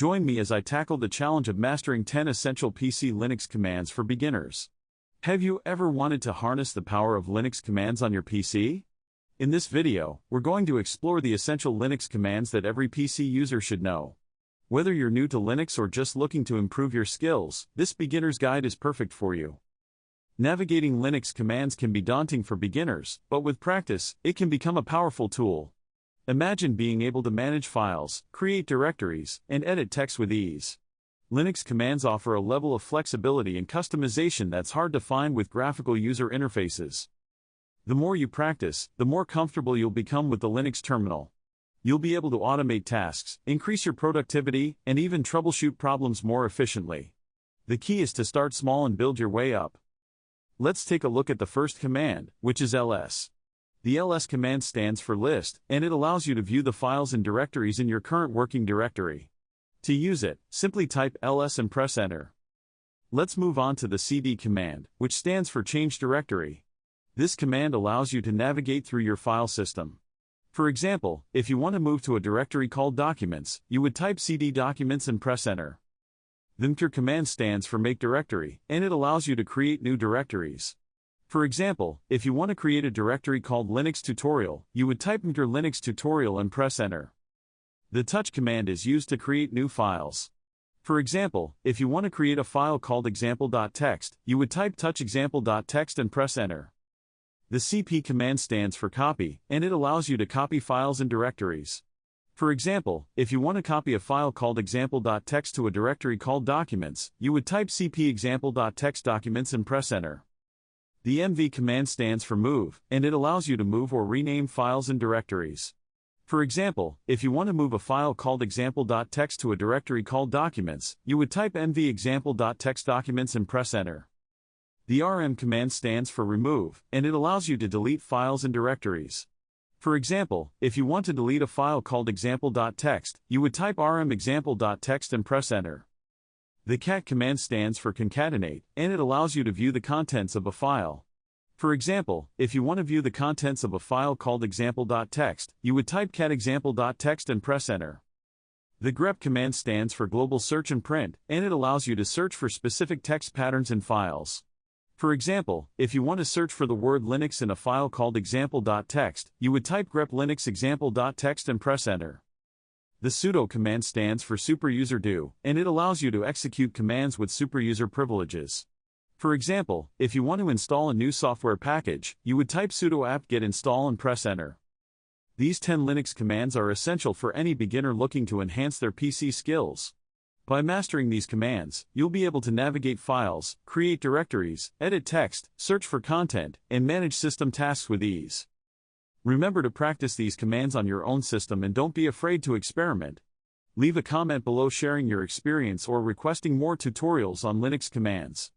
Join me as I tackle the challenge of mastering 10 essential PC Linux commands for beginners. Have you ever wanted to harness the power of Linux commands on your PC? In this video, we're going to explore the essential Linux commands that every PC user should know. Whether you're new to Linux or just looking to improve your skills, this beginner's guide is perfect for you. Navigating Linux commands can be daunting for beginners, but with practice, it can become a powerful tool. Imagine being able to manage files, create directories, and edit text with ease. Linux commands offer a level of flexibility and customization that's hard to find with graphical user interfaces. The more you practice, the more comfortable you'll become with the Linux terminal. You'll be able to automate tasks, increase your productivity, and even troubleshoot problems more efficiently. The key is to start small and build your way up. Let's take a look at the first command, which is ls. The ls command stands for list, and it allows you to view the files and directories in your current working directory. To use it, simply type ls and press enter. Let's move on to the cd command, which stands for change directory. This command allows you to navigate through your file system. For example, if you want to move to a directory called documents, you would type cd documents and press enter. The mkdir command stands for make directory, and it allows you to create new directories. For example, if you want to create a directory called Linux tutorial, you would type mkdir Linux tutorial and press enter. The touch command is used to create new files. For example, if you want to create a file called example.txt, you would type touch example.txt and press enter. The cp command stands for copy, and it allows you to copy files and directories. For example, if you want to copy a file called example.txt to a directory called documents, you would type cp example.txt documents and press enter. The mv command stands for move, and it allows you to move or rename files and directories. For example, if you want to move a file called example.txt to a directory called documents, you would type mv example.txt documents and press enter. The rm command stands for remove, and it allows you to delete files and directories. For example, if you want to delete a file called example.txt, you would type rm example.txt and press enter. The cat command stands for concatenate, and it allows you to view the contents of a file. For example, if you want to view the contents of a file called example.txt, you would type cat example.txt and press enter. The grep command stands for global search and print, and it allows you to search for specific text patterns in files. For example, if you want to search for the word Linux in a file called example.txt, you would type grep linux example.txt and press enter. The sudo command stands for superuser and it allows you to execute commands with superuser privileges. For example, if you want to install a new software package, you would type sudo apt-get install and press enter. These 10 Linux commands are essential for any beginner looking to enhance their PC skills. By mastering these commands, you'll be able to navigate files, create directories, edit text, search for content, and manage system tasks with ease. Remember to practice these commands on your own system and don't be afraid to experiment. Leave a comment below sharing your experience or requesting more tutorials on Linux commands.